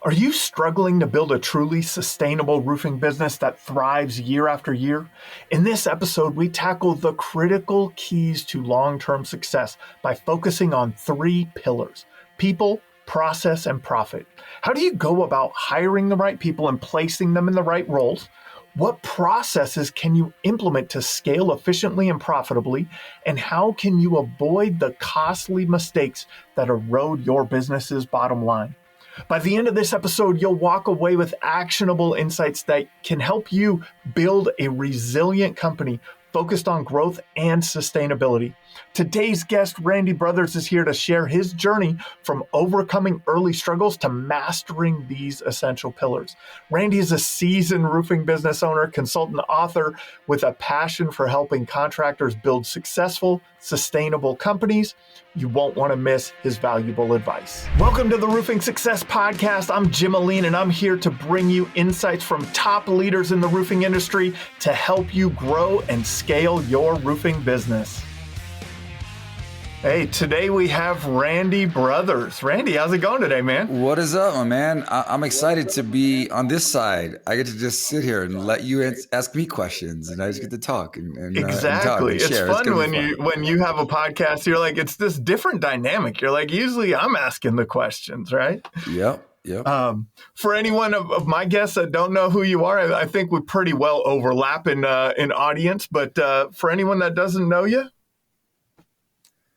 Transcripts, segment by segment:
Are you struggling to build a truly sustainable roofing business that thrives year after year? In this episode, we tackle the critical keys to long-term success by focusing on 3 pillars: people, process, and profit. How do you go about hiring the right people and placing them in the right roles? What processes can you implement to scale efficiently and profitably? And how can you avoid the costly mistakes that erode your business's bottom line? By the end of this episode, you'll walk away with actionable insights that can help you build a resilient company focused on growth and sustainability. Today's guest, Randy Brothers, is here to share his journey from overcoming early struggles to mastering these essential pillars. Randy is a seasoned roofing business owner, consultant, author with a passion for helping contractors build successful, sustainable companies. You won't want to miss his valuable advice. Welcome to the Roofing Success Podcast. I'm Jim Aline, and I'm here to bring you insights from top leaders in the roofing industry to help you grow and scale your roofing business. Hey, today we have Randy Brothers. Randy, how's it going today, man? What is up, my man? I'm excited to be on this side. I get to just sit here and let you ask me questions, and I just get to talk and exactly. And share. It's fun when you have a podcast. You're like, it's this different dynamic. You're like, usually I'm asking the questions, right? Yep. For anyone of my guests that don't know who you are, I think we pretty well overlap in audience. But for anyone that doesn't know you,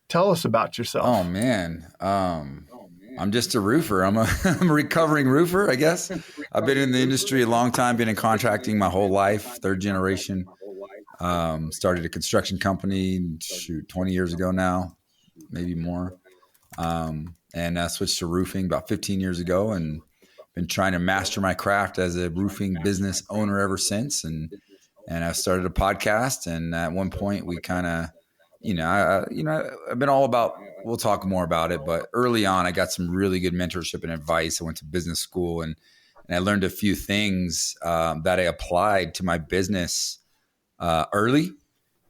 tell us about yourself. Oh, man. I'm just a roofer. I'm a recovering roofer, I guess. I've been in the industry a long time, been in contracting my whole life, 3rd generation. Started a construction company, 20 years ago now, maybe more. And I switched to roofing about 15 years ago and been trying to master my craft as a roofing business owner ever since. And I started a podcast. And at one point we kind of, I've been all about, we'll talk more about it, but early on I got some really good mentorship and advice. I went to business school and I learned a few things that I applied to my business early.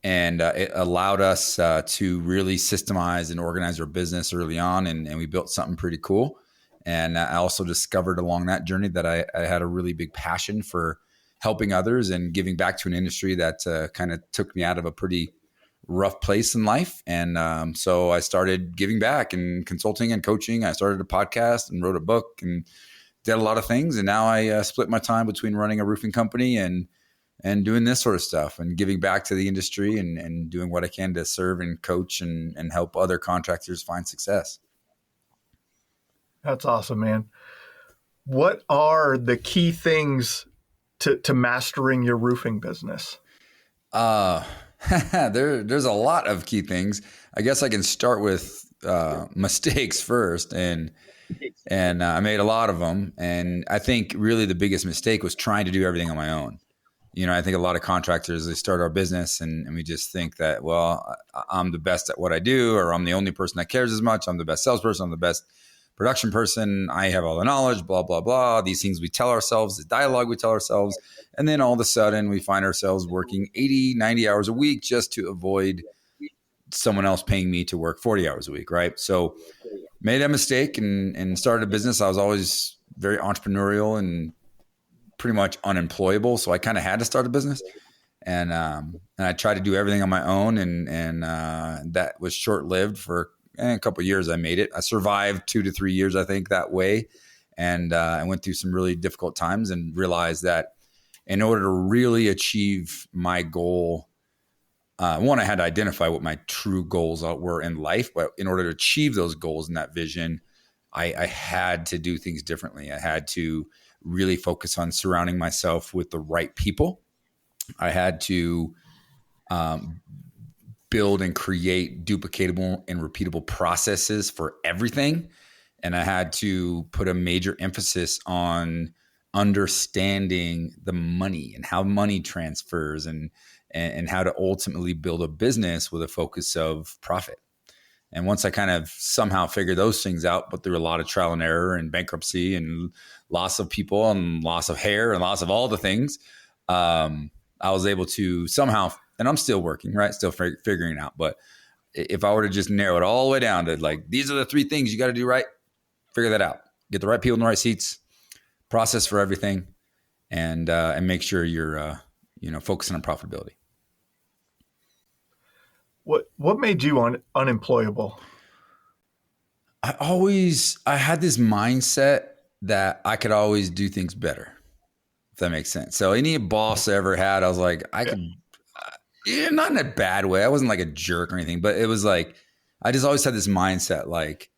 And it allowed us to really systemize and organize our business early on. And we built something pretty cool. And I also discovered along that journey that I had a really big passion for helping others and giving back to an industry that kind of took me out of a pretty rough place in life. And so I started giving back and consulting and coaching. I started a podcast and wrote a book and did a lot of things. And now I split my time between running a roofing company and doing this sort of stuff and giving back to the industry and doing what I can to serve and coach and help other contractors find success. That's awesome, man. What are the key things to mastering your roofing business? There's a lot of key things. I guess I can start with mistakes first, and I made a lot of them. And I think really the biggest mistake was trying to do everything on my own. I think a lot of contractors, they start our business and we just think that, well, I'm the best at what I do, or I'm the only person that cares as much. I'm the best salesperson. I'm the best production person. I have all the knowledge, blah, blah, blah. These things we tell ourselves, the dialogue we tell ourselves. And then all of a sudden we find ourselves working 80, 90 hours a week just to avoid someone else paying me to work 40 hours a week, right? So made that mistake and started a business. I was always very entrepreneurial and pretty much unemployable. So I kind of had to start a business. And I tried to do everything on my own. And that was short-lived for a couple of years. I made it. I survived 2 to 3 years, I think, that way. And I went through some really difficult times and realized that in order to really achieve my goal, one, I had to identify what my true goals were in life. But in order to achieve those goals and that vision, I had to do things differently. I had to really focus on surrounding myself with the right people. I had to build and create duplicatable and repeatable processes for everything. And I had to put a major emphasis on understanding the money and how money transfers and how to ultimately build a business with a focus of profit. And once I kind of somehow figured those things out, but through a lot of trial and error and bankruptcy and loss of people and loss of hair and loss of all the things, I was able to somehow, and I'm still working, right? Still figuring it out. But if I were to just narrow it all the way down to like, these are the 3 things you got to do right, figure that out. Get the right people in the right seats, process for everything, and make sure you're focusing on profitability. What made you unemployable? I had this mindset that I could always do things better, if that makes sense. So any boss I ever had, I was like, I could, not in a bad way. I wasn't like a jerk or anything, but it was like, I just always had this mindset, like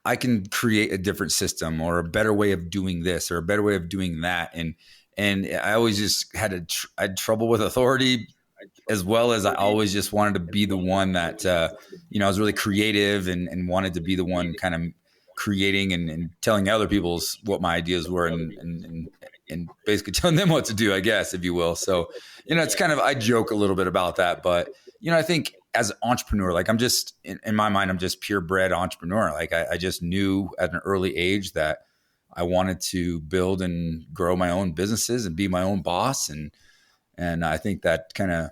I can create a different system or a better way of doing this or a better way of doing that. And I always just I had trouble with authority, as well as I always just wanted to be the one that, I was really creative and wanted to be the one kind of creating and telling other people's what my ideas were and basically telling them what to do, I guess, if you will. So, it's kind of, I joke a little bit about that, but, I think as an entrepreneur, like I'm just, in my mind, I'm just purebred entrepreneur. Like I just knew at an early age that I wanted to build and grow my own businesses and be my own boss. And I think that kind of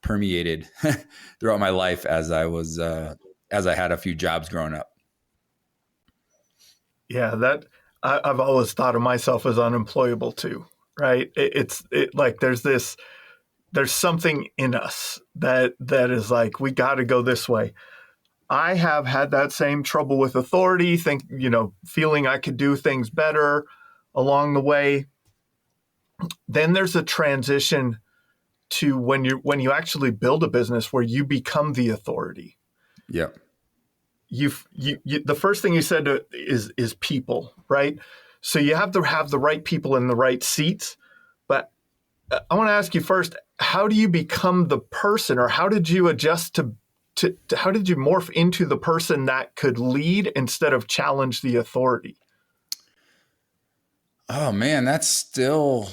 permeated throughout my life as I had a few jobs growing up. Yeah, I've always thought of myself as unemployable too, right? It's like there's something in us that is like, we got to go this way. I have had that same trouble with authority, feeling I could do things better along the way. Then there's a transition to when you actually build a business where you become the authority. Yeah. You the first thing you said is people, right? So you have to have the right people in the right seats. But I want to ask you first, how do you become the person, or how did you adjust to how did you morph into the person that could lead instead of challenge the authority? Oh man, it's still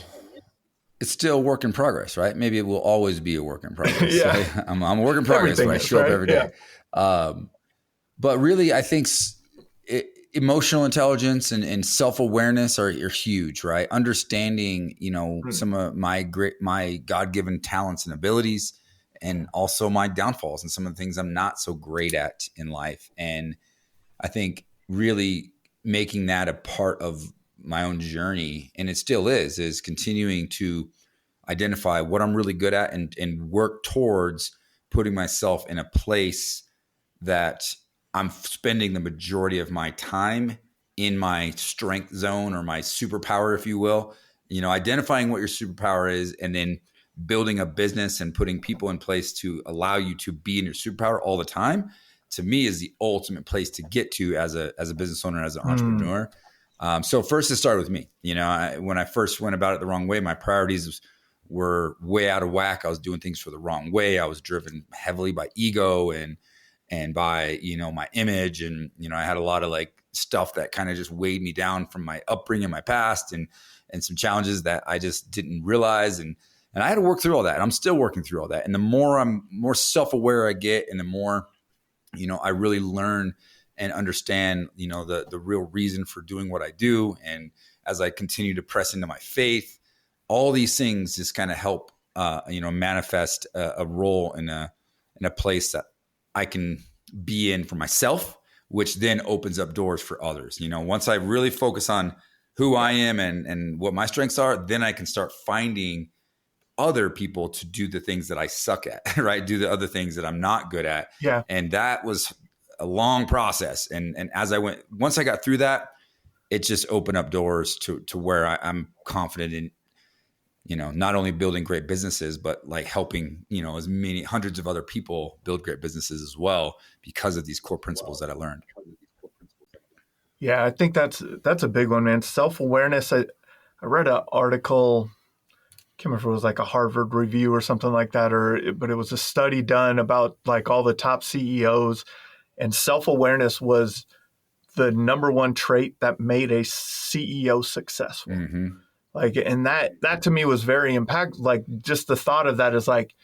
a work in progress, right? Maybe it will always be a work in progress. Yeah. Right? I'm a work in progress, but I show up every day. Yeah. But really, I think emotional intelligence and self-awareness are huge, right? Understanding, some of my God-given talents and abilities, and also my downfalls and some of the things I'm not so great at in life. And I think really making that a part of my own journey, and it still is continuing to identify what I'm really good at and work towards putting myself in a place that I'm spending the majority of my time in my strength zone or my superpower, if you will, identifying what your superpower is and then building a business and putting people in place to allow you to be in your superpower all the time, to me is the ultimate place to get to as a business owner, as an entrepreneur. So first it started with me. When I first went about it the wrong way, my priorities were way out of whack. I was doing things for the wrong way. I was driven heavily by ego and by, my image. And, I had a lot of like stuff that kind of just weighed me down from my upbringing, my past, and some challenges that I just didn't realize. And I had to work through all that. And I'm still working through all that. And the more self-aware I get, and the more, I really learn and understand, the real reason for doing what I do. And as I continue to press into my faith, all these things just kind of help, manifest a role in a place that I can be in for myself, which then opens up doors for others. Once I really focus on who I am and what my strengths are, then I can start finding other people to do the things that I suck at, right? Do the other things that I'm not good at. Yeah. And that was a long process. And as once I got through that, it just opened up doors to where I'm confident in, not only building great businesses, but like helping, as many hundreds of other people build great businesses as well, because of these core principles that I learned. Yeah, I think that's a big one, man. Self-awareness. I read an article, I can't remember if it was like a Harvard review or something like that, but it was a study done about like all the top CEOs, and self-awareness was the number one trait that made a CEO successful. Mm-hmm. Like, and that to me was very impactful. Like, just the thought of that is like,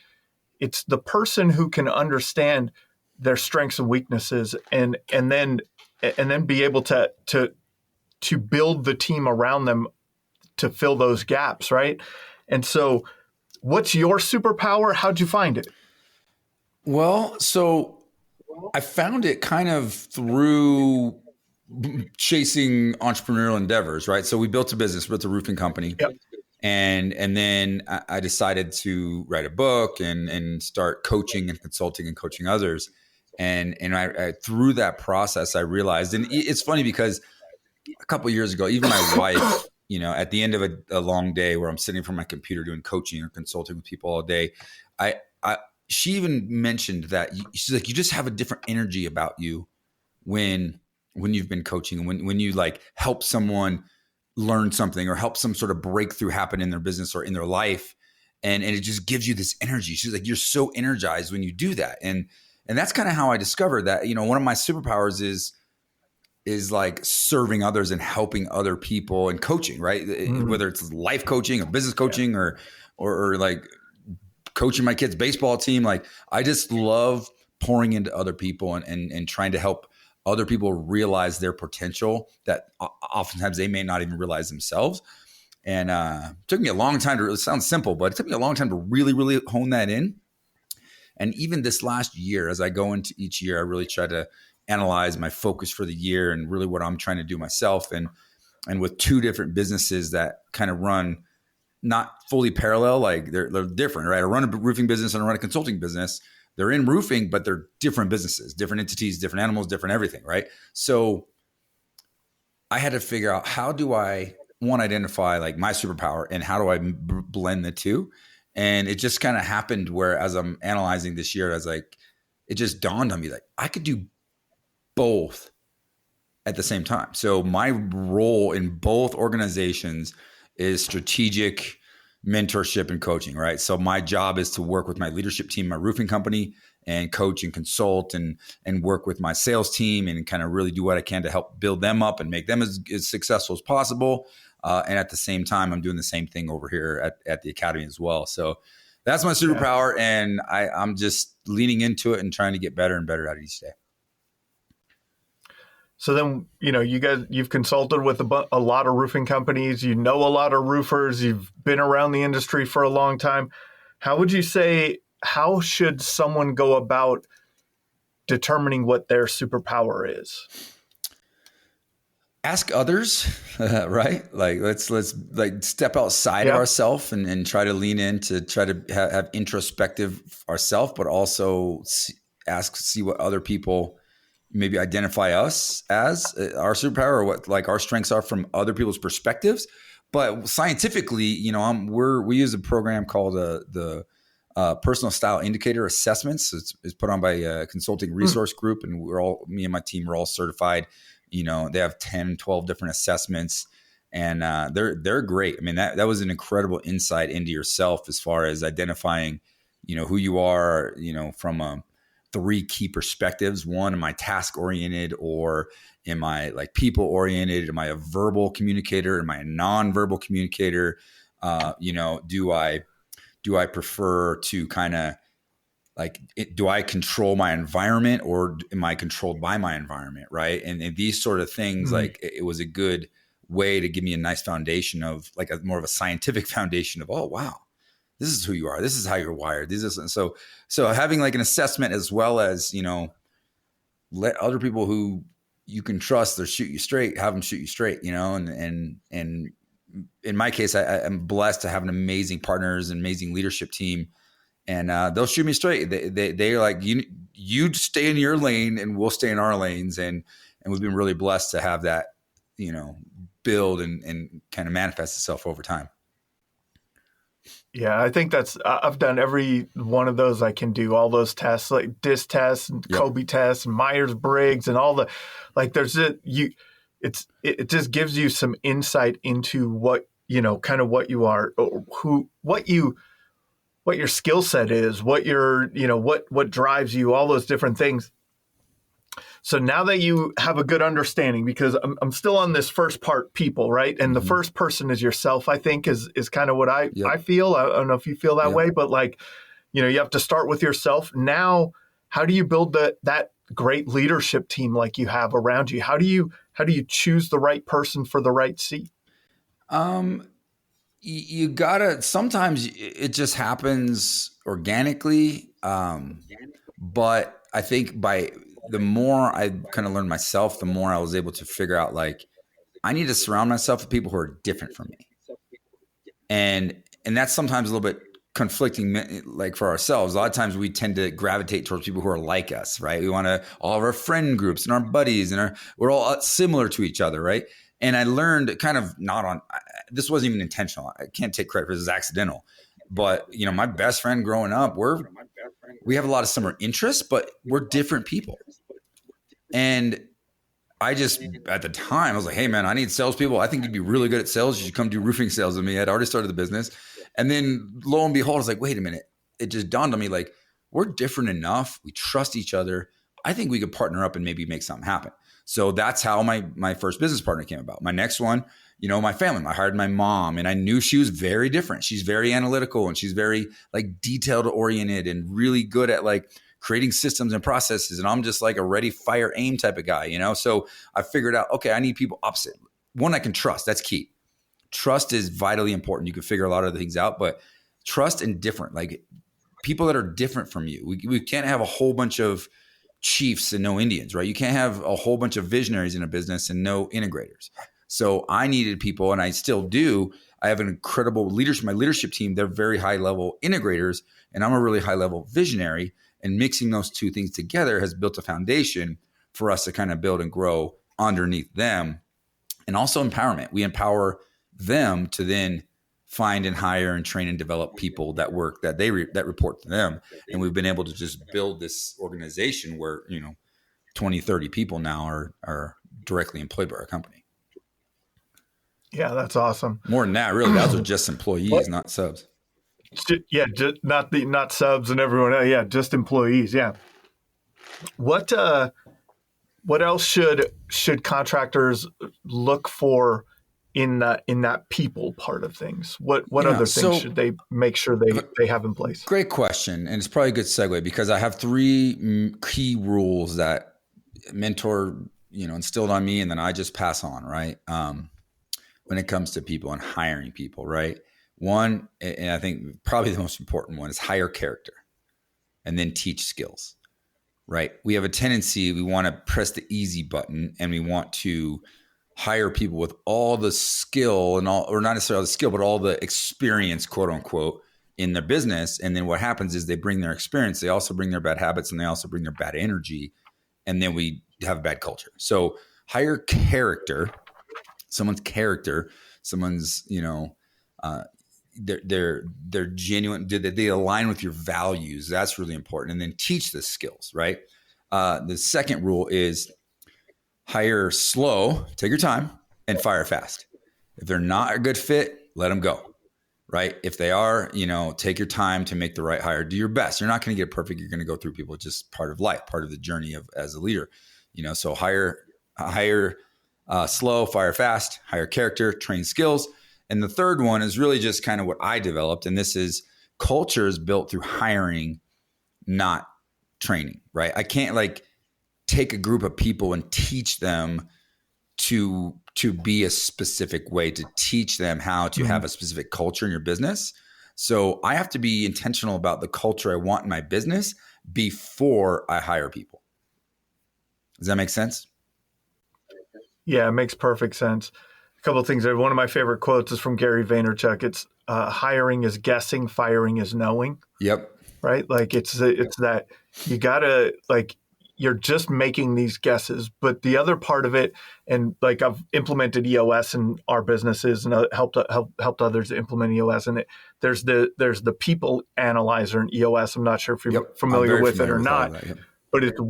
it's the person who can understand their strengths and weaknesses, and then be able to build the team around them to fill those gaps, right? And so, what's your superpower? How'd you find it? Well, so I found it kind of through chasing entrepreneurial endeavors, right? So we built a business, built a roofing company. Yep. And then I decided to write a book and start coaching and consulting and coaching others. And I through that process, I realized, and it's funny because a couple of years ago, even my wife, at the end of a long day where I'm sitting in front of my computer doing coaching or consulting with people all day, she even mentioned that she's like, you just have a different energy about you when you've been coaching, when you like help someone learn something or help some sort of breakthrough happen in their business or in their life. And it just gives you this energy. She's like, you're so energized when you do that. And that's kind of how I discovered that, one of my superpowers is like serving others and helping other people and coaching, right? Mm-hmm. Whether it's life coaching or business coaching or like coaching my kids' baseball team. Like I just love pouring into other people and trying to help other people realize their potential that oftentimes they may not even realize themselves. And it took me a long time it sounds simple, but it took me a long time to really, really hone that in. And even this last year, as I go into each year, I really try to analyze my focus for the year and really what I'm trying to do myself. And with two different businesses that kind of run not fully parallel, like they're different, right? I run a roofing business and I run a consulting business. They're in roofing, but they're different businesses, different entities, different animals, different everything, right? So I had to figure out, how do I, one, identify like my superpower and how do I blend the two? And it just kind of happened where as I'm analyzing this year, I was like, it just dawned on me that I could do both at the same time. So my role in both organizations is strategic mentorship and coaching, right? So my job is to work with my leadership team, my roofing company, and coach and consult and work with my sales team and kind of really do what I can to help build them up and make them as successful as possible. And at the same time, I'm doing the same thing over here at the academy as well. So that's my superpower. Yeah. And I'm just leaning into it and trying to get better and better at it each day. So then, you've consulted with a lot of roofing companies, a lot of roofers, you've been around the industry for a long time. How should someone go about determining what their superpower is? Ask others, right? Like let's like step outside of ourselves and try to lean in to try to have introspective ourselves, but also see what other people maybe identify us as our superpower or what like our strengths are from other people's perspectives. But scientifically, we use a program called the personal style indicator assessments. It's put on by a consulting resource group, and me and my team are all certified. They have 10, 12 different assessments, and they're great. I mean, that was an incredible insight into yourself as far as identifying, who you are, from three key perspectives. One, am I task oriented or am I like people oriented? Am I a verbal communicator? Am I a non-verbal communicator? Do I prefer to kind of like, do I control my environment or am I controlled by my environment? Right. And these sort of things, like it was a good way to give me a nice foundation of like more of a scientific foundation of, oh, wow, this is who you are. This is how you're wired. So having like an assessment as well as, let other people who you can trust or shoot you straight, have them shoot you straight, and in my case, I'm blessed to have an amazing partners and amazing leadership team. And they'll shoot me straight. They're like, you stay in your lane and we'll stay in our lanes. And we've been really blessed to have that, build and kind of manifest itself over time. Yeah, I think I've done every one of those I can do, all those tests, like DISC tests and Kobe tests and Myers-Briggs and all the, like it just gives you some insight into what, kind of what you are, what your skill set is, what what drives you, all those different things. So now that you have a good understanding, because I'm still on this first part, people, right? And the first person is yourself, I think is kind of what I feel. I don't know if you feel that way, but like, you have to start with yourself. Now, how do you build that great leadership team like you have around you? How do you choose the right person for the right seat? You gotta, sometimes it just happens organically. But I think the more I kind of learned myself, the more I was able to figure out like, I need to surround myself with people who are different from me. And that's sometimes a little bit conflicting, like for ourselves. A lot of times we tend to gravitate towards people who are like us, right? We want to, all of our friend groups and our buddies and we're all similar to each other, right? And I learned kind of this wasn't even intentional. I can't take credit for this, it was accidental. But, my best friend growing up, we have a lot of similar interests, but we're different people. And I just, at the time, I was like, hey, man, I need salespeople. I think you'd be really good at sales. You should come do roofing sales with me. I'd already started the business. And then lo and behold, I was like, wait a minute. It just dawned on me, like, we're different enough. We trust each other. I think we could partner up and maybe make something happen. So that's how my first business partner came about. My next one, my family. I hired my mom, and I knew she was very different. She's very analytical, and she's very like detailed oriented and really good at like creating systems and processes. And I'm just like a ready, fire, aim type of guy, So I figured out, okay, I need people opposite. One I can trust. That's key. Trust is vitally important. You can figure a lot of things out, but trust and different, like people that are different from you. We can't have a whole bunch of chiefs and no Indians, right? You can't have a whole bunch of visionaries in a business and no integrators. So I needed people, and I still do. I have an incredible leadership. My leadership team, they're very high level integrators, and I'm a really high level visionary. And mixing those two things together has built a foundation for us to kind of build and grow underneath them. And also empowerment. We empower them to then find and hire and train and develop people that report to them. And we've been able to just build this organization where, 20, 30 people now are directly employed by our company. Yeah, that's awesome. More than that, really, those are just employees, not subs. Yeah, just not subs and everyone else. Yeah, just employees. Yeah. What else should contractors look for in that people part of things? What other things should they make sure they have in place? Great question, and it's probably a good segue because I have 3 key rules that mentor instilled on me, and then I just pass on, right? When it comes to people and hiring people, right? One, and I think probably the most important one, is hire character and then teach skills, right? We have a tendency, we want to press the easy button and we want to hire people with all the skill and all, or not necessarily the skill, but all the experience, quote unquote, in their business. And then what happens is they bring their experience, they also bring their bad habits, and they also bring their bad energy. And then we have a bad culture. So hire character, someone's character, someone's, they're genuine. They align with your values. That's really important. And then teach the skills, right? The second rule is hire slow, take your time, and fire fast. If they're not a good fit, let them go, right? If they are, take your time to make the right hire. Do your best. You're not going to get perfect. You're going to go through people. It's just part of life, part of the journey as a leader. So hire slow, fire fast, hire character, train skills. And the third one is really just kind of what I developed. And this is culture is built through hiring, not training, right? I can't take a group of people and teach them to be a specific way, to teach them how to have a specific culture in your business. So I have to be intentional about the culture I want in my business before I hire people. Does that make sense? Yeah, it makes perfect sense. A couple of things there. One of my favorite quotes is from Gary Vaynerchuk. It's hiring is guessing, firing is knowing. Yep. Right? It's that you gotta you're just making these guesses. But the other part of it, and I've implemented EOS in our businesses and helped others implement EOS. And there's the people analyzer in EOS. I'm not sure if you're familiar with it or not, but it's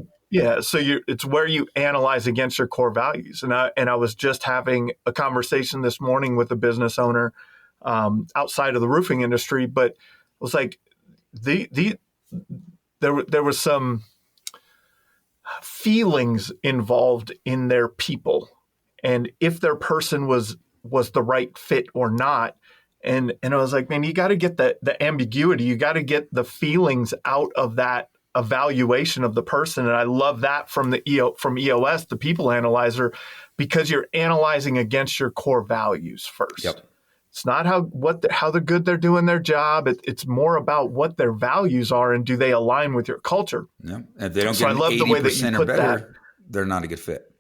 so it's where you analyze against your core values. And I was just having a conversation this morning with a business owner outside of the roofing industry, but it was like there was some feelings involved in their people, and if their person was the right fit or not. And I was like, man, you got to get the ambiguity. You got to get the feelings out of that evaluation of the person. And I love that from EOS, the people analyzer, because you're analyzing against your core values first. Yep. It's not how the good they're doing their job. It's more about what their values are and do they align with your culture. Yeah. If they don't So get I an love the way that you 80% or put that. better, they're not a good fit.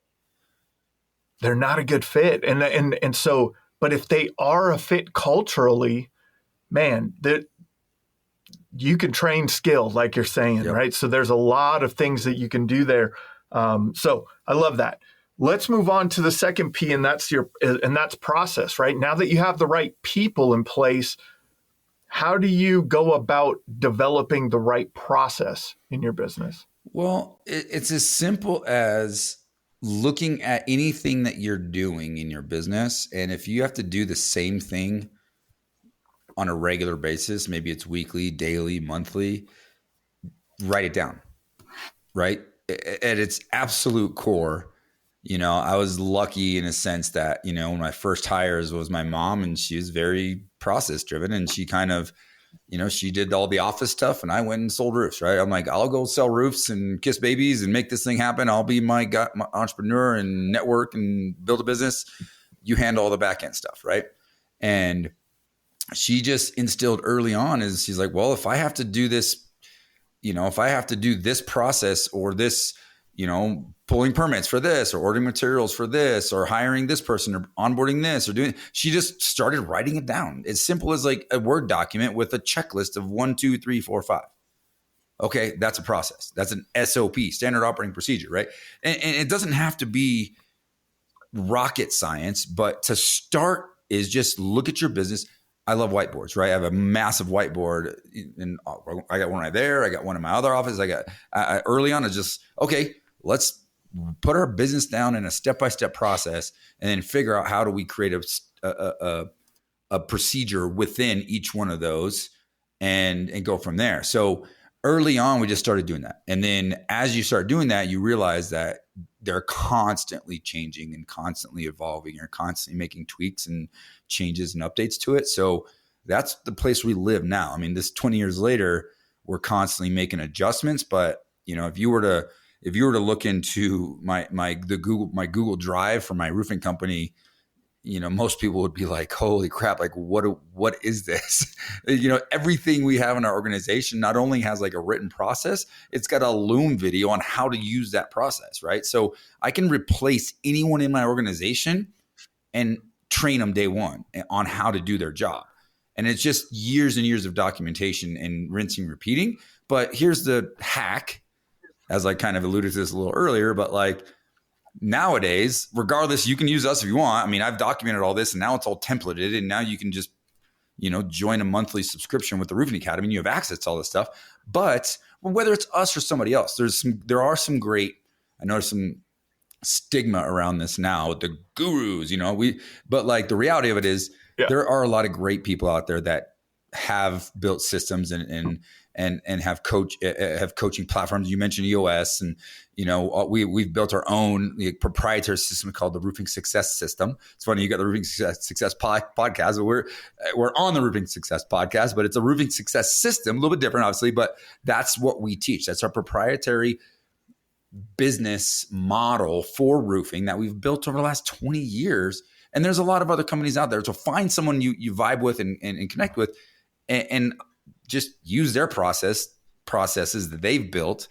They're not a good fit. And so, but if they are a fit culturally, man, that you can train skill, like you're saying, Yep. right? So there's a lot of things that you can do there. So I love that. Let's move on to the second P, and that's process, right? Now that you have the right people in place, how do you go about developing the right process in your business? Well, it's as simple as looking at anything that you're doing in your business. And if you have to do the same thing on a regular basis, maybe it's weekly, daily, monthly, write it down, right? At its absolute core, I was lucky in a sense that, one of my first hires was my mom, and she was very process driven, and she kind of, she did all the office stuff, and I went and sold roofs, right? I'm like, I'll go sell roofs and kiss babies and make this thing happen. I'll be my entrepreneur and network and build a business. You handle all the back end stuff, right? And she just instilled early on is she's like, well, if I have to do this, if I have to do this process or this, pulling permits for this or ordering materials for this or hiring this person or onboarding this or doing, she just started writing it down. As simple as like a Word document with a checklist of 1, 2, 3, 4, 5. Okay, that's a process. That's an SOP, standard operating procedure, right? And it doesn't have to be rocket science, but to start is just look at your business. I love whiteboards, right? I have a massive whiteboard, and I got one right there. I got one in my other office. I early on, it's just, okay, let's put our business down in a step-by-step process and then figure out how do we create a procedure within each one of those and go from there. So early on, we just started doing that. And then as you start doing that, you realize that they're constantly changing and constantly evolving. You're constantly making tweaks and changes and updates to it. So that's the place we live now. I mean, this 20 years later, we're constantly making adjustments. But if you were to look into my Google Drive for my roofing company, most people would be like, holy crap, like what is this? Everything we have in our organization not only has like a written process, it's got a Loom video on how to use that process, right? So I can replace anyone in my organization and train them day one on how to do their job. And it's just years and years of documentation and rinsing, repeating. But here's the hack, as I kind of alluded to this a little earlier, but like, nowadays, regardless, you can use us if you want. I mean, I've documented all this and now it's all templated, and now you can just, join a monthly subscription with the Roofing Academy and you have access to all this stuff. But whether it's us or somebody else, there are some great, I know there's some stigma around this now, the gurus, but like the reality of it is there are a lot of great people out there that have built systems and have coaching platforms. You mentioned EOS, and we've built our own proprietary system called the Roofing Success System. It's funny, you got the Roofing Success podcast, but we're on the Roofing Success podcast, but it's a Roofing Success System, a little bit different, obviously, but that's what we teach. That's our proprietary business model for roofing that we've built over the last 20 years. And there's a lot of other companies out there. So find someone you vibe with and connect with, and just use their processes that they've built,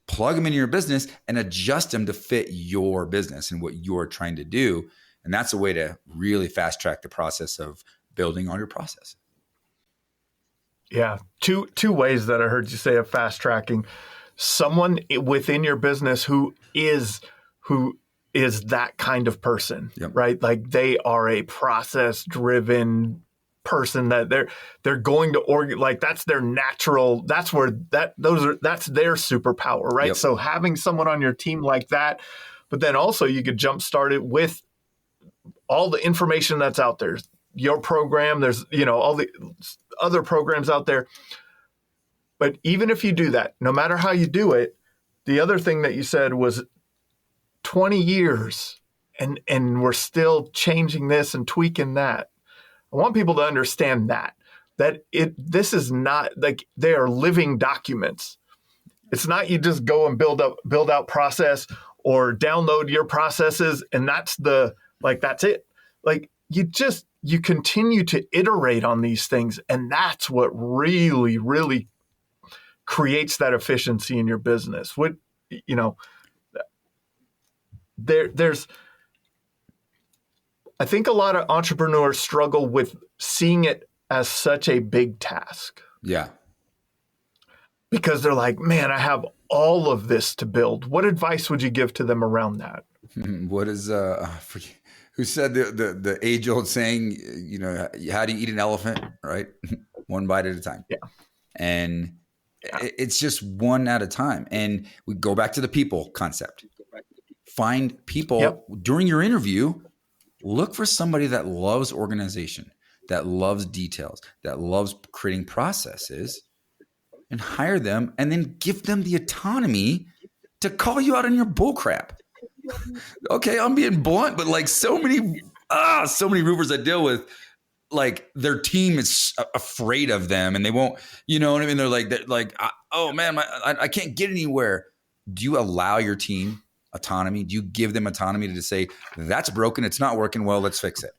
plug them into your business and adjust them to fit your business and what you're trying to do. And that's a way to really fast track the process of building on your process. Yeah. Two ways that I heard you say of fast tracking. Someone within your business who is that kind of person, right? Like they are a process driven person that they're going to like that's their natural, that's their superpower, right? Yep. So having someone on your team like that, but then also you could jumpstart it with all the information that's out there. Your program, there's all the other programs out there. But even if you do that, no matter how you do it, the other thing that you said was 20 years and we're still changing this and tweaking that. I want people to understand that this is not like they are living documents. It's not you just go and build out process or download your processes and that's it. Like you continue to iterate on these things. And that's what really, really creates that efficiency in your business. What, you know, there's, I think a lot of entrepreneurs struggle with seeing it as such a big task. Yeah. Because they're like, man, I have all of this to build. What advice would you give to them around that? What is, who said the age old saying, you know, how do you eat an elephant, right? One bite at a time. Yeah. And it's just one at a time. And we go back to the people concept. Find people during your interview. Look for somebody that loves organization, that loves details, that loves creating processes, and hire them, and then give them the autonomy to call you out on your bullcrap. Okay, I'm being blunt, but like so many roofers I deal with, like their team is afraid of them, and they won't. You know what I mean? They're like, oh man, I can't get anywhere. Do you allow your team autonomy? Do you give them autonomy to say, that's broken, it's not working well, let's fix it?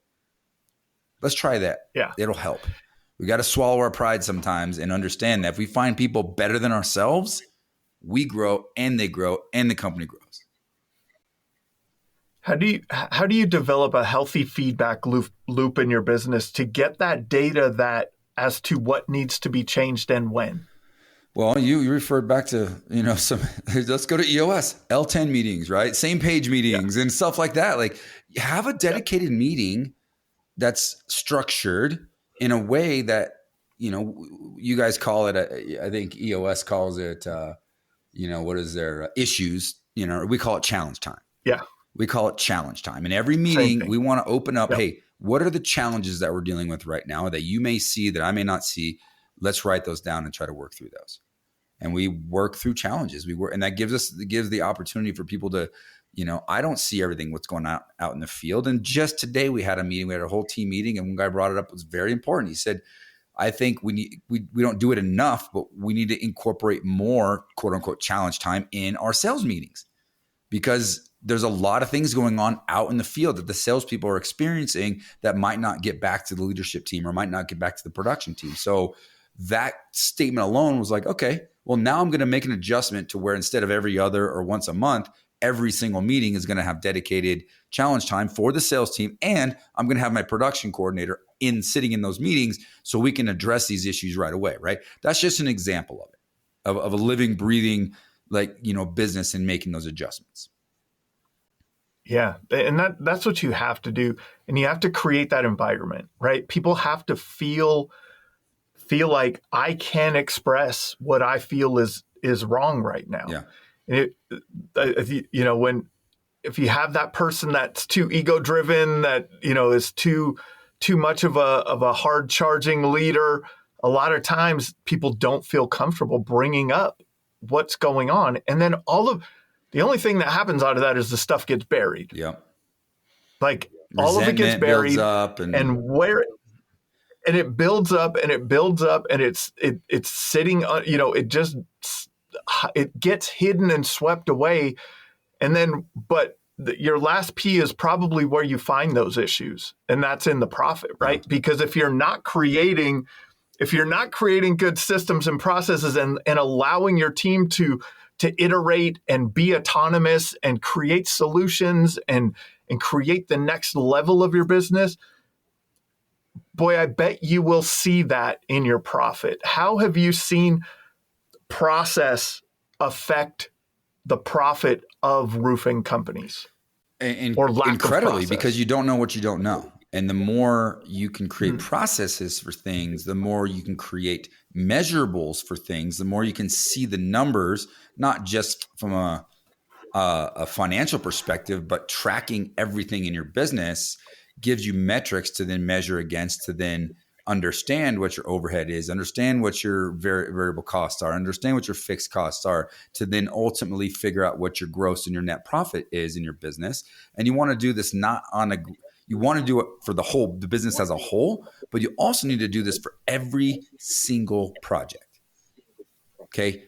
Let's try that. Yeah. It'll help. We got to swallow our pride sometimes and understand that if we find people better than ourselves, we grow and they grow and the company grows. How do you develop a healthy feedback loop in your business to get that data that as to what needs to be changed and when? Well, you referred back to, you know, let's go to EOS, L10 meetings, right? Same page meetings and stuff like that. Like, have a dedicated meeting that's structured in a way that, you know, you guys call it, I think EOS calls it, you know, what is their issues, you know, we call it challenge time. Yeah. We call it challenge time. In every meeting, we want to open up, hey, what are the challenges that we're dealing with right now that you may see that I may not see? Let's write those down and try to work through those. And we work through challenges. And that gives the opportunity for people to, you know, I don't see everything what's going on out in the field. And just today we had a meeting, we had a whole team meeting, and one guy brought it up. It was very important. He said, I think we don't do it enough, but we need to incorporate more quote unquote challenge time in our sales meetings, because there's a lot of things going on out in the field that the salespeople are experiencing that might not get back to the leadership team or might not get back to the production team. So that statement alone was like, okay, well, now I'm going to make an adjustment to where instead of every other or once a month, every single meeting is going to have dedicated challenge time for the sales team. And I'm going to have my production coordinator sitting in those meetings so we can address these issues right away, right? That's just an example of it, of a living, breathing, like, you know, business and making those adjustments. Yeah. And that's what you have to do. And you have to create that environment, right? People have to feel like I can express what I feel is wrong right now. Yeah. And if you have that person that's too ego driven, that, you know, is too much of a hard charging leader, a lot of times people don't feel comfortable bringing up what's going on. And then the only thing that happens out of that is the stuff gets buried. Yeah. Like all of it gets buried up and it builds up and it builds up and it's sitting, you know, it gets hidden and swept away. And then, but your last P is probably where you find those issues, and that's in the profit, right? Yeah. Because if you're not creating good systems and processes and allowing your team to iterate and be autonomous and create solutions and create the next level of your business, boy, I bet you will see that in your profit. How have you seen process affect the profit of roofing companies? Or lack incredibly, of because you don't know what you don't know. And the more you can create processes for things, the more you can create measurables for things, the more you can see the numbers, not just from a financial perspective, but tracking everything in your business gives you metrics to then measure against, to then understand what your overhead is, understand what your variable costs are, understand what your fixed costs are, to then ultimately figure out what your gross and your net profit is in your business. And you want to do this you want to do it for the business as a whole, but you also need to do this for every single project. Okay.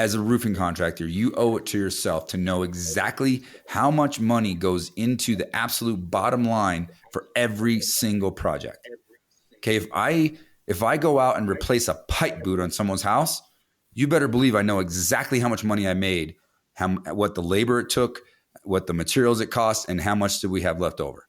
as a roofing contractor, you owe it to yourself to know exactly how much money goes into the absolute bottom line for every single project. Okay, if I go out and replace a pipe boot on someone's house, you better believe I know exactly how much money I made, what the labor it took, what the materials it cost, and how much do we have left over.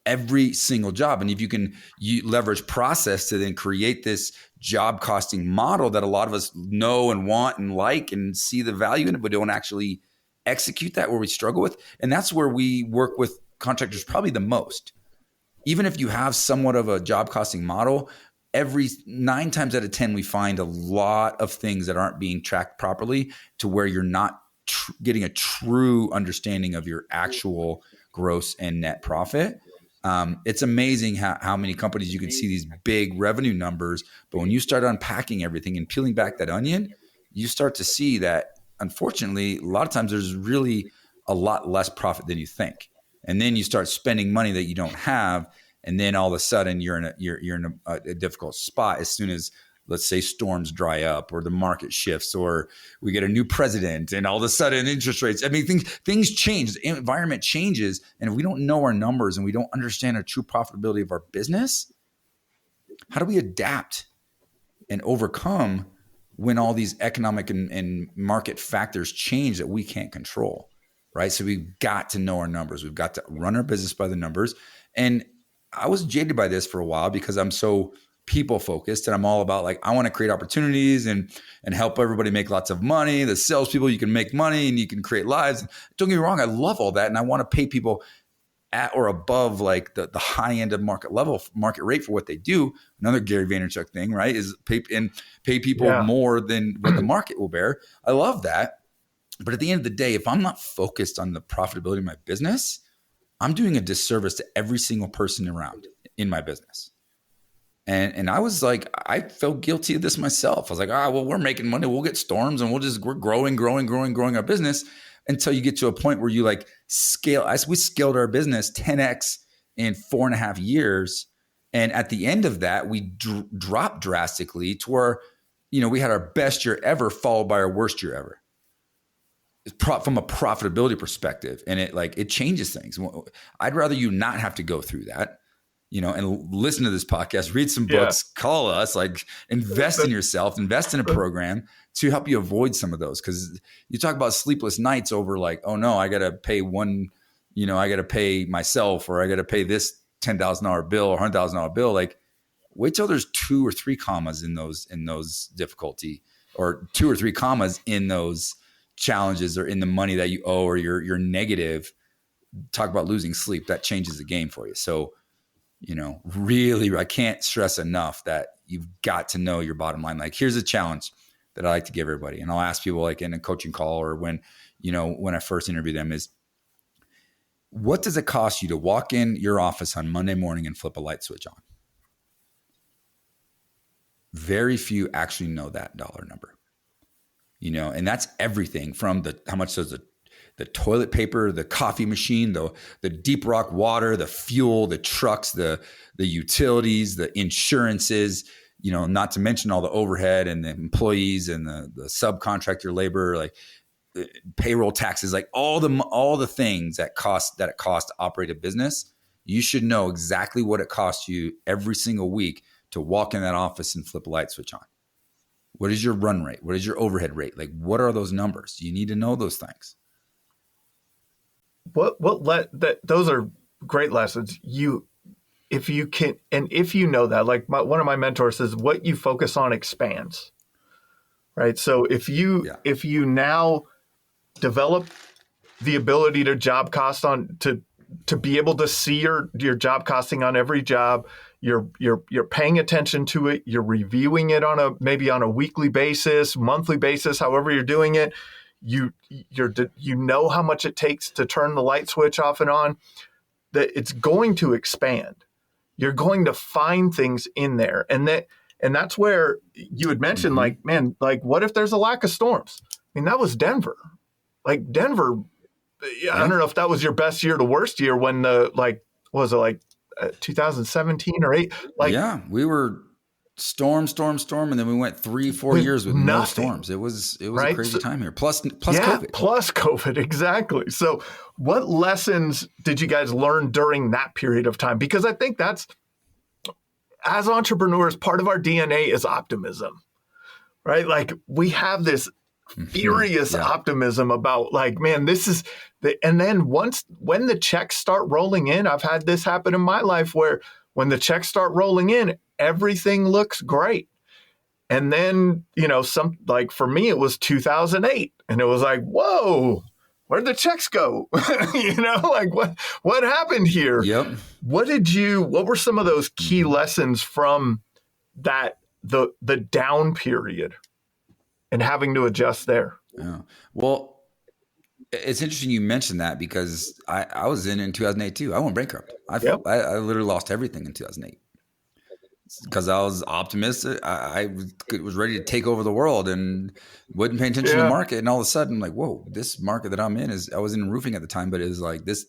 Every single job. And if you leverage process to then create this job costing model that a lot of us know and want and like and see the value in it, but don't actually execute that, where we struggle with. And that's where we work with contractors probably the most. Even if you have somewhat of a job costing model, every 9 times out of 10, we find a lot of things that aren't being tracked properly to where you're not getting a true understanding of your actual gross and net profit. It's amazing how many companies you can see these big revenue numbers, but when you start unpacking everything and peeling back that onion, you start to see that, unfortunately, a lot of times there's really a lot less profit than you think. And then you start spending money that you don't have, and then all of a sudden you're in a difficult spot as soon as, let's say, storms dry up or the market shifts or we get a new president and all of a sudden interest rates. I mean, things change, the environment changes. And if we don't know our numbers and we don't understand our true profitability of our business, how do we adapt and overcome when all these economic and market factors change that we can't control, right? So we've got to know our numbers. We've got to run our business by the numbers. And I was jaded by this for a while because I'm so people focused and I'm all about, like, I want to create opportunities and help everybody make lots of money. The salespeople, you can make money and you can create lives. Don't get me wrong, I love all that, and I want to pay people at or above like the high end of market rate for what they do. Another Gary Vaynerchuk thing, right, is pay people more than what the market will bear. I love that, but at the end of the day, if I'm not focused on the profitability of my business, I'm doing a disservice to every single person around in my business. And I was like, I felt guilty of this myself. I was like, well, we're making money. We'll get storms and we're growing our business until you get to a point where you like scale. We scaled our business 10x in 4.5 years. And at the end of that, we dropped drastically to where, we had our best year ever followed by our worst year ever from a profitability perspective. And it changes things. I'd rather you not have to go through that. And listen to this podcast, read some books, call us, like invest in yourself, invest in a program to help you avoid some of those. Because you talk about sleepless nights over like, oh no, I got to pay I got to pay myself, or I got to pay this $10,000 bill or $100,000 bill. Like, wait till there's 2 or 3 commas in those difficulty, or 2 or 3 commas in those challenges, or in the money that you owe, or you're negative. Talk about losing sleep. That changes the game for you. So, really, I can't stress enough that you've got to know your bottom line. Like, here's a challenge that I like to give everybody. And I'll ask people, like in a coaching call or when I first interview them, is what does it cost you to walk in your office on Monday morning and flip a light switch on? Very few actually know that dollar number, and that's everything from how much does the toilet paper, the coffee machine, the deep rock water, the fuel, the trucks, the utilities, the insurances, not to mention all the overhead and the employees and the subcontractor labor, like payroll taxes, like all the things that it costs to operate a business. You should know exactly what it costs you every single week to walk in that office and flip a light switch on. What is your run rate? What is your overhead rate? Like, what are those numbers? You need to know those things. Those are great lessons. If you can, and if you know that, like one of my mentors says, what you focus on expands, right? So if you now develop the ability to job cost to be able to see your job costing on every job, you're paying attention to it, you're reviewing it maybe on a weekly basis, monthly basis, however you're doing it. You know how much it takes to turn the light switch off and on, that it's going to expand. You're going to find things in there. And that's where you had mentioned, like, man, like, what if there's a lack of storms? I mean, that was Denver. Like Denver, I don't know if that was your best year to worst year when 2017 or 8? Like, yeah, we were storm. And then we went 3-4 years with no storms. It was right? a crazy time here. Plus COVID. Plus COVID. Exactly. So what lessons did you guys learn during that period of time? Because I think that's, as entrepreneurs, part of our DNA is optimism, right? Like we have this furious optimism about like, man, this is and then when the checks start rolling in, I've had this happen in my life where when the checks start rolling in, everything looks great. And then, like for me, it was 2008 and it was like, whoa, where'd the checks go? Like what happened here? Yep. What were some of those key lessons from that, the down period and having to adjust there? Yeah. Well, it's interesting you mentioned that because I was in 2008 too. I went bankrupt. I literally lost everything in 2008 because I was optimistic. I was ready to take over the world and wouldn't pay attention to the market. And all of a sudden, I'm like, whoa, this market that I'm in I was in roofing at the time, but it was like this,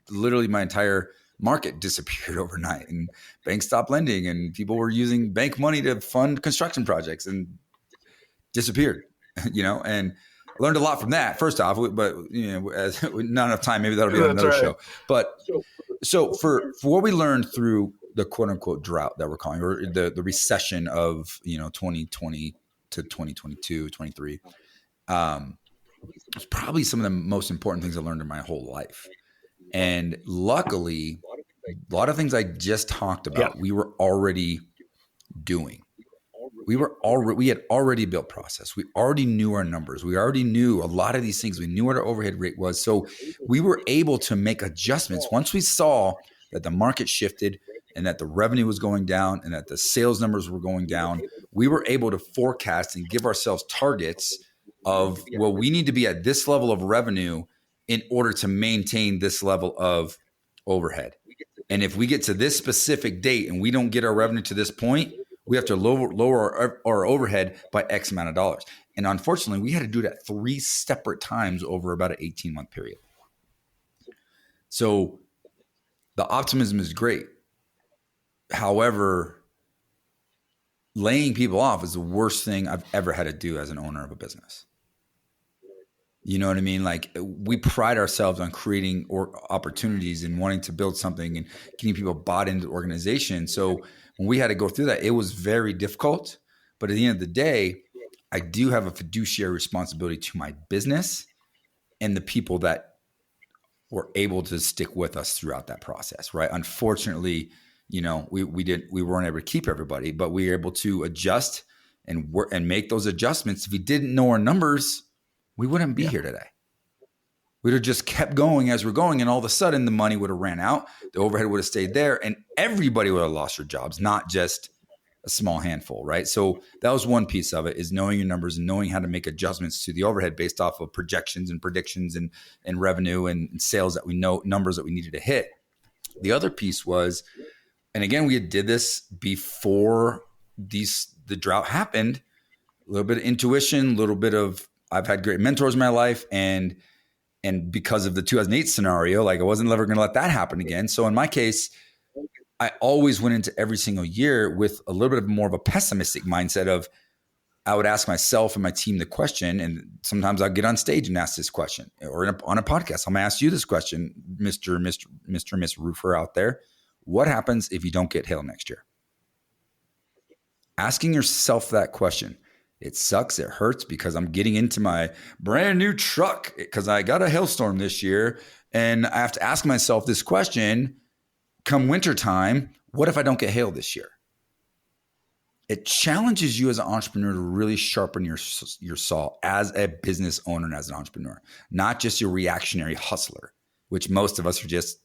literally my entire market disappeared overnight and banks stopped lending and people were using bank money to fund construction projects and disappeared, and I learned a lot from that first off, but as not enough time, maybe that'll be on another show. But so for what we learned through the quote unquote drought that we're calling, or the recession of 2020 to 2022, 23, it's probably some of the most important things I learned in my whole life. And luckily, a lot of things I just talked about, we were already doing. We had already built process. We already knew our numbers. We already knew a lot of these things. We knew what our overhead rate was. So we were able to make adjustments. Once we saw that the market shifted and that the revenue was going down and that the sales numbers were going down, we were able to forecast and give ourselves targets of, well, we need to be at this level of revenue in order to maintain this level of overhead. And if we get to this specific date and we don't get our revenue to this point, we have to lower our overhead by X amount of dollars. And unfortunately, we had to do that 3 separate times over about an 18-month period. So the optimism is great. However, laying people off is the worst thing I've ever had to do as an owner of a business. You know what I mean? Like we pride ourselves on creating opportunities and wanting to build something and getting people bought into the organization. So when we had to go through that, it was very difficult. But at the end of the day, I do have a fiduciary responsibility to my business and the people that were able to stick with us throughout that process, right? Unfortunately, we weren't able to keep everybody, but we were able to adjust and make those adjustments. If we didn't know our numbers, we wouldn't be here today. We'd have just kept going as we're going. And all of a sudden the money would have ran out. The overhead would have stayed there and everybody would have lost their jobs, not just a small handful, right? So that was one piece of it, is knowing your numbers and knowing how to make adjustments to the overhead based off of projections and predictions and revenue and sales that we know, numbers that we needed to hit. The other piece was, and again, we did this before the drought happened, a little bit of intuition, a little bit of, I've had great mentors in my life, and because of the 2008 scenario, like I wasn't ever going to let that happen again. So in my case, I always went into every single year with a little bit more of a pessimistic mindset of, I would ask myself and my team the question, and sometimes I'll get on stage and ask this question, or on a podcast, I'm going to ask you this question, Mr. and Miss Roofer out there. What happens if you don't get hail next year? Asking yourself that question. It sucks. It hurts because I'm getting into my brand new truck because I got a hailstorm this year. And I have to ask myself this question come wintertime, what if I don't get hail this year? It challenges you as an entrepreneur to really sharpen your saw as a business owner and as an entrepreneur, not just your reactionary hustler, which most of us are just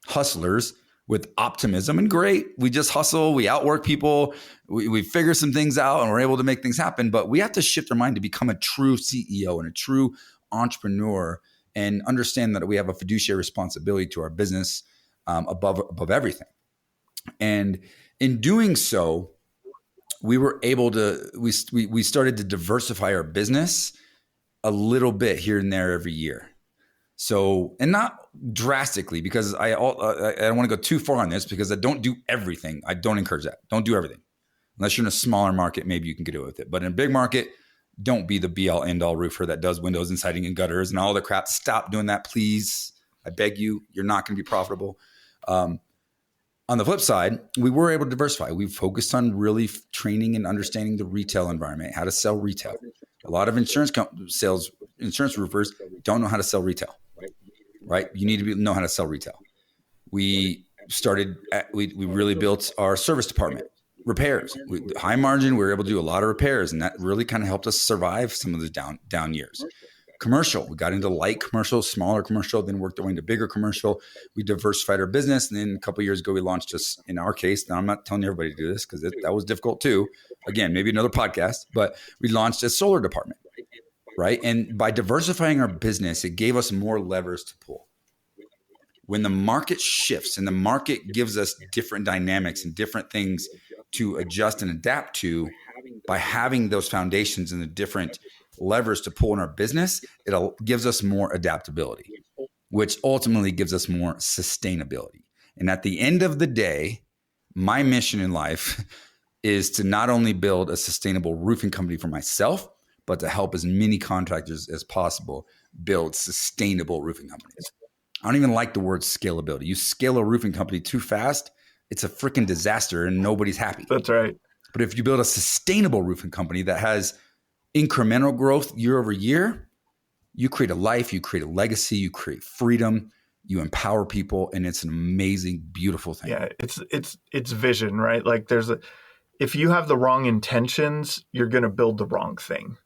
hustlers with optimism and great. We just hustle, we outwork people, we figure some things out and we're able to make things happen. But we have to shift our mind to become a true CEO and a true entrepreneur and understand that we have a fiduciary responsibility to our business above everything. And in doing so, we were able to, we started to diversify our business a little bit here and there every year. So, and not drastically, because I don't want to go too far on this because I don't do everything. I don't encourage that. Don't do everything. Unless you're in a smaller market, maybe you can get away with it. But in a big market, don't be the be-all, end-all roofer that does windows and siding and gutters and all the crap. Stop doing that, please. I beg you. You're not going to be profitable. On the flip side, we were able to diversify. We focused on really training and understanding the retail environment, how to sell retail. A lot of insurance roofers don't know how to sell retail, right? You need to know how to sell retail. We really built our service department. Repairs, high margin. We were able to do a lot of repairs, and that really kind of helped us survive some of the down years. Commercial, we got into light commercial, smaller commercial, then worked our way into bigger commercial. We diversified our business, and then a couple of years ago, we launched us. In our case, now I'm not telling everybody to do this because that was difficult too. Again, maybe another podcast, but we launched a solar department, right? And by diversifying our business, it gave us more levers to pull. When the market shifts and the market gives us different dynamics and different things to adjust and adapt to, by having those foundations and the different levers to pull in our business, it gives us more adaptability, which ultimately gives us more sustainability. And at the end of the day, my mission in life is to not only build a sustainable roofing company for myself, but to help as many contractors as possible build sustainable roofing companies. I don't even like the word scalability. You scale a roofing company too fast, it's a freaking disaster and nobody's happy. That's right. But if you build a sustainable roofing company that has incremental growth year over year, you create a life, you create a legacy, you create freedom, you empower people, and it's an amazing, beautiful thing. Yeah, it's vision, right? Like if you have the wrong intentions, you're going to build the wrong thing,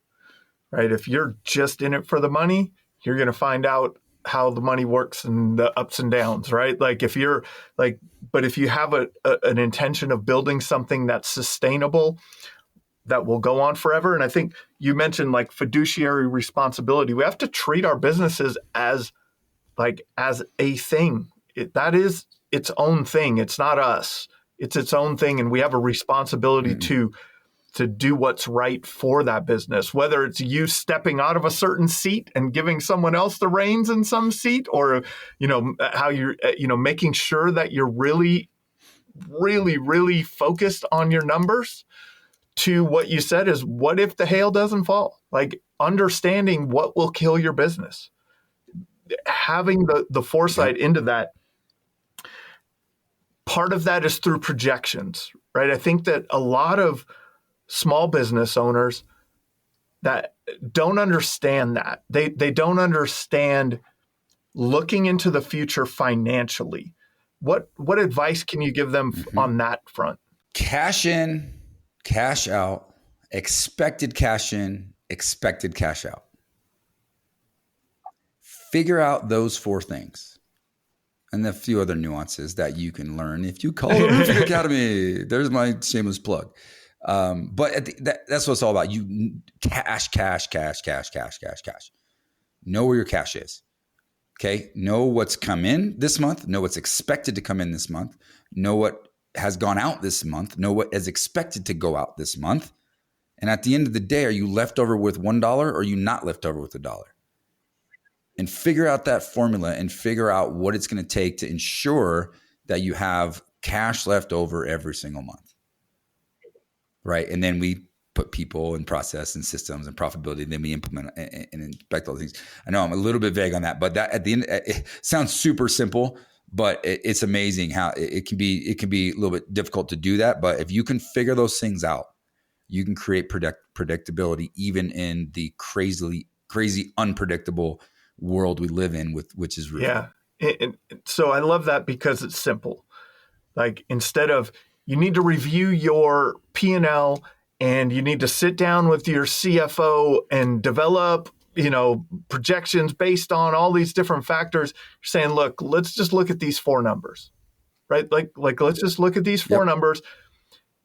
right? If you're just in it for the money, you're going to find out how the money works and the ups and downs, right? Like if you're like, but if you have an intention of building something that's sustainable, that will go on forever. And I think you mentioned like fiduciary responsibility. We have to treat our businesses as a thing. That is its own thing. It's not us. It's its own thing. And we have a responsibility to do what's right for that business, whether it's you stepping out of a certain seat and giving someone else the reins in some seat, or, how you're, making sure that you're really, really, really focused on your numbers, to what you said is, what if the hail doesn't fall? Like understanding what will kill your business, having the foresight into that. Part of that is through projections, right? I think that a lot of small business owners that don't understand that. They don't understand looking into the future financially. What advice can you give them on that front? Cash in, cash out, expected cash in, expected cash out. Figure out those 4 things. And a few other nuances that you can learn if you call the Roofing Academy. There's my shameless plug. But that's what it's all about. You cash. Know where your cash is. Okay. Know what's come in this month. Know what's expected to come in this month. Know what has gone out this month. Know what is expected to go out this month. And at the end of the day, are you left over with $1 or are you not left over with $1? And figure out that formula and figure out what it's going to take to ensure that you have cash left over every single month. Right. And then we put people and process and systems and profitability, and then we implement and inspect all things. I know I'm a little bit vague on that, but that at the end, it sounds super simple, but it's amazing how it can be a little bit difficult to do that. But if you can figure those things out, you can create predictability even in the crazy, unpredictable world we live in, which is real. Yeah. And so I love that because it's simple. Like instead of, you need to review your P&L and you need to sit down with your CFO and develop, projections based on all these different factors. You're saying, look, let's just look at these 4 numbers, right? Like let's just look at these 4 numbers.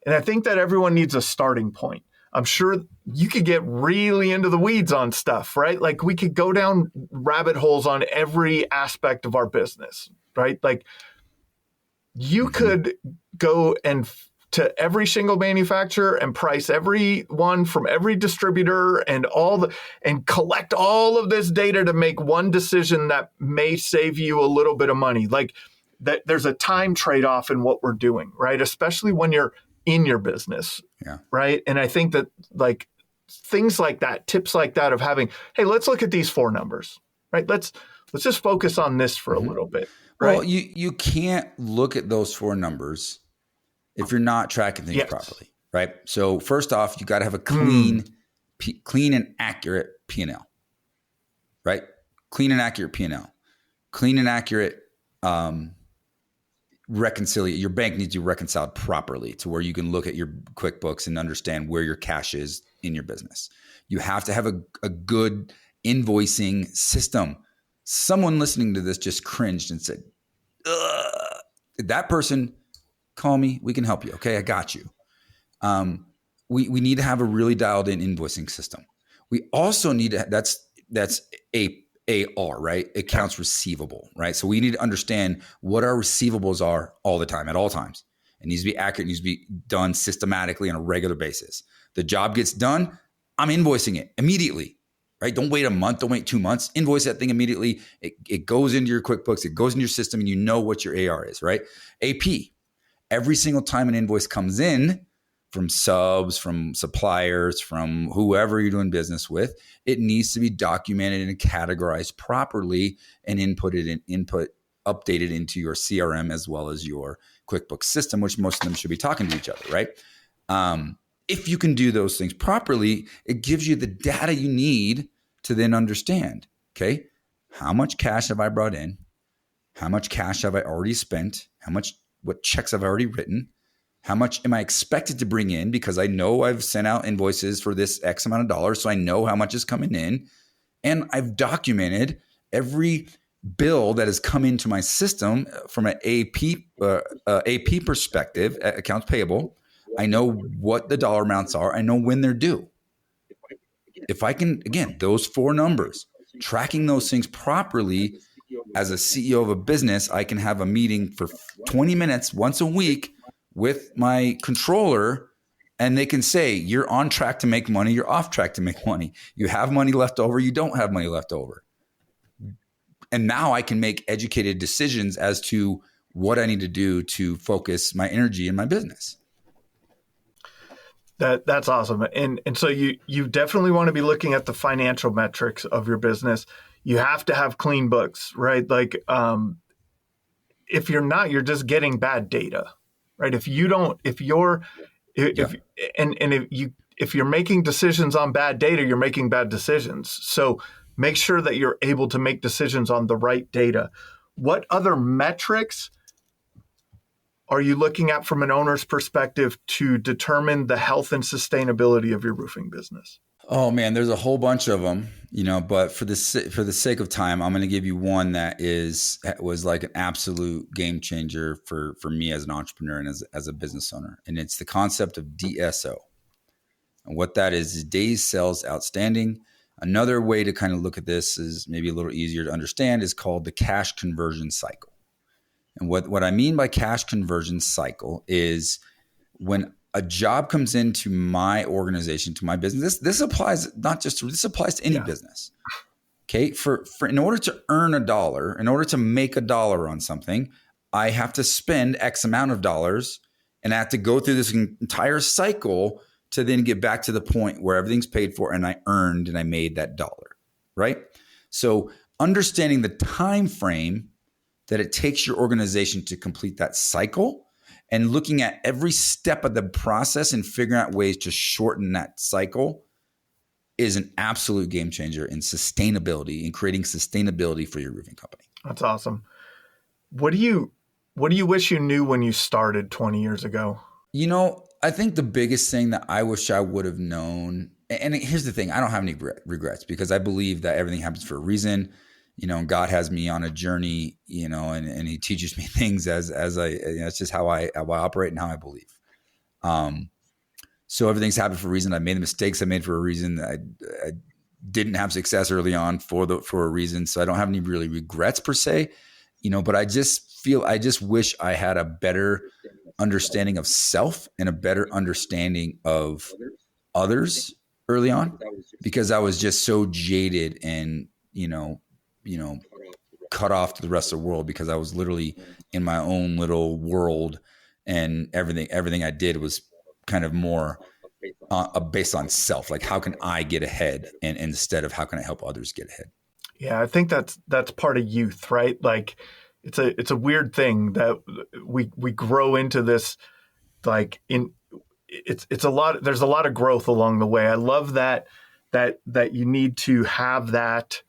And I think that everyone needs a starting point. I'm sure you could get really into the weeds on stuff, right? Like we could go down rabbit holes on every aspect of our business, right? Like you could go to every single manufacturer and price every one from every distributor and collect all of this data to make one decision that may save you a little bit of money. Like that, there's a time trade-off in what we're doing, right? Especially when you're in your business. Yeah. Right. And I think that like things like that, tips like that of having, hey, let's look at these 4 numbers, right? Let's just focus on this for a little bit. Right. Well, you can't look at those 4 numbers if you're not tracking things Yes. properly, right? So first off, you got to have a clean and accurate P&L, right? Clean and accurate P&L, clean and accurate reconciliate. Your bank needs to be reconciled properly to where you can look at your QuickBooks and understand where your cash is in your business. You have to have a good invoicing system. Someone listening to this just cringed and said, ugh. That person, call me. We can help you. Okay, I got you. We need to have a really dialed in invoicing system. We also need to, that's AR, right? Accounts receivable, right? So we need to understand what our receivables are all the time, at all times. It needs to be accurate. It needs to be done systematically on a regular basis. The job gets done, I'm invoicing it immediately, right? Don't wait a month. Don't wait 2 months. Invoice that thing immediately. It goes into your QuickBooks. It goes into your system and you know what your AR is, right? AP, every single time an invoice comes in, from subs, from suppliers, from whoever you're doing business with, it needs to be documented and categorized properly and updated into your CRM as well as your QuickBooks system, which most of them should be talking to each other, right? If you can do those things properly, it gives you the data you need to then understand, okay, how much cash have I brought in? How much cash have I already spent? What checks have I already written? How much am I expected to bring in? Because I know I've sent out invoices for this X amount of dollars, so I know how much is coming in. And I've documented every bill that has come into my system from an AP perspective, accounts payable. I know what the dollar amounts are. I know when they're due. If I can, again, those 4 numbers, tracking those things properly, as a CEO of a business, I can have a meeting for 20 minutes once a week with my controller, and they can say, you're on track to make money, you're off track to make money. You have money left over, you don't have money left over. And now I can make educated decisions as to what I need to do to focus my energy in my business. That's awesome. And so you definitely want to be looking at the financial metrics of your business. You have to have clean books, right? Like if you're not, you're just getting bad data, right? If you're making decisions on bad data, you're making bad decisions. So make sure that you're able to make decisions on the right data. What other metrics are you looking at from an owner's perspective to determine the health and sustainability of your roofing business? Oh man, there's a whole bunch of them, but for the sake of time, I'm going to give you one that was like an absolute game changer for me as an entrepreneur and as a business owner. And it's the concept of DSO. And what that is days sales outstanding. Another way to kind of look at this is maybe a little easier to understand is called the cash conversion cycle. And what I mean by cash conversion cycle is when a job comes into my organization, to my business, this applies this applies to any business. Okay. For in order to earn $1, in order to make $1 on something, I have to spend X amount of dollars and I have to go through this entire cycle to then get back to the point where everything's paid for and I earned and I made that dollar. Right. So understanding the time frame that it takes your organization to complete that cycle and looking at every step of the process and figuring out ways to shorten that cycle is an absolute game changer in sustainability and creating sustainability for your roofing company. That's awesome. What do you wish you knew when you started 20 years ago? I think the biggest thing that I wish I would have known, and here's the thing, I don't have any regrets because I believe that everything happens for a reason. God has me on a journey, and he teaches me things as I, it's just how I operate and how I believe. So everything's happened for a reason. I made the mistakes I made for a reason. I didn't have success early on for a reason. So I don't have any really regrets per se, but I just wish I had a better understanding of self and a better understanding of others early on, because I was just so jaded and, cut off to the rest of the world because I was literally in my own little world and everything I did was kind of more based on self. Like, how can I get ahead, and instead of how can I help others get ahead? Yeah, I think that's part of youth, right? Like, it's a weird thing that we grow into this, like, it's a lot. There's a lot of growth along the way. I love that you need to have that.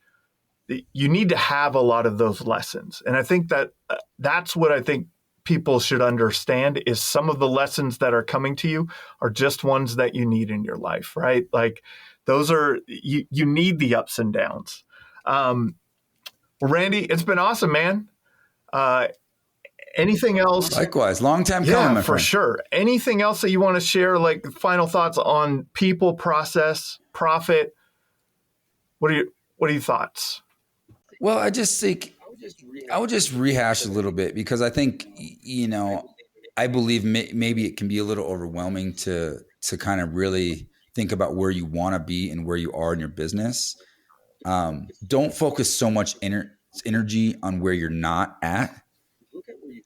You need to have a lot of those lessons, and I think that that's what I think people should understand is some of the lessons that are coming to you are just ones that you need in your life, right? Like, those are you need the ups and downs. Well, Randy, it's been awesome, man. Anything else? Likewise, long time coming, my for friend. Sure. Anything else that you want to share, like final thoughts on people, process, profit? What are your thoughts? Well, I just think I would just rehash a little bit, because I think, I believe maybe it can be a little overwhelming to kind of really think about where you want to be and where you are in your business. Don't focus so much energy on where you're not at.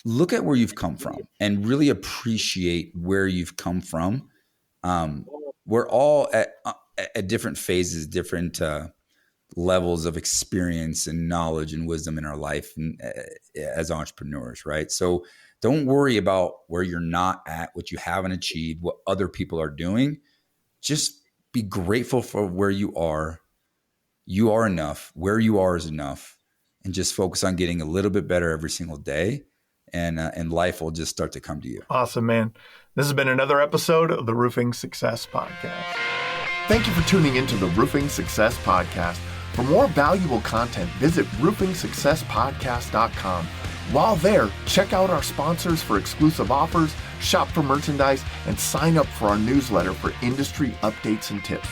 Look at where you've come from and really appreciate where you've come from. We're all at different phases, different levels of experience and knowledge and wisdom in our life, and as entrepreneurs, right? So don't worry about where you're not at, what you haven't achieved, what other people are doing. Just be grateful for where you are. You are enough. Where you are is enough. And just focus on getting a little bit better every single day. And life will just start to come to you. Awesome, man. This has been another episode of the Roofing Success Podcast. Thank you for tuning into the Roofing Success Podcast. For more valuable content, visit roofingsuccesspodcast.com. While there, check out our sponsors for exclusive offers, shop for merchandise, and sign up for our newsletter for industry updates and tips.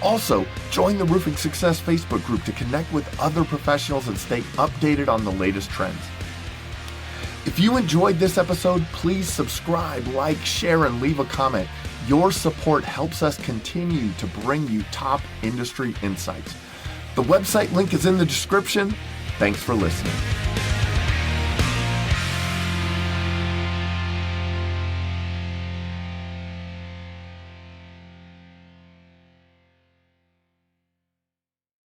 Also, join the Roofing Success Facebook group to connect with other professionals and stay updated on the latest trends. If you enjoyed this episode, please subscribe, like, share, and leave a comment. Your support helps us continue to bring you top industry insights. The website link is in the description. Thanks for listening.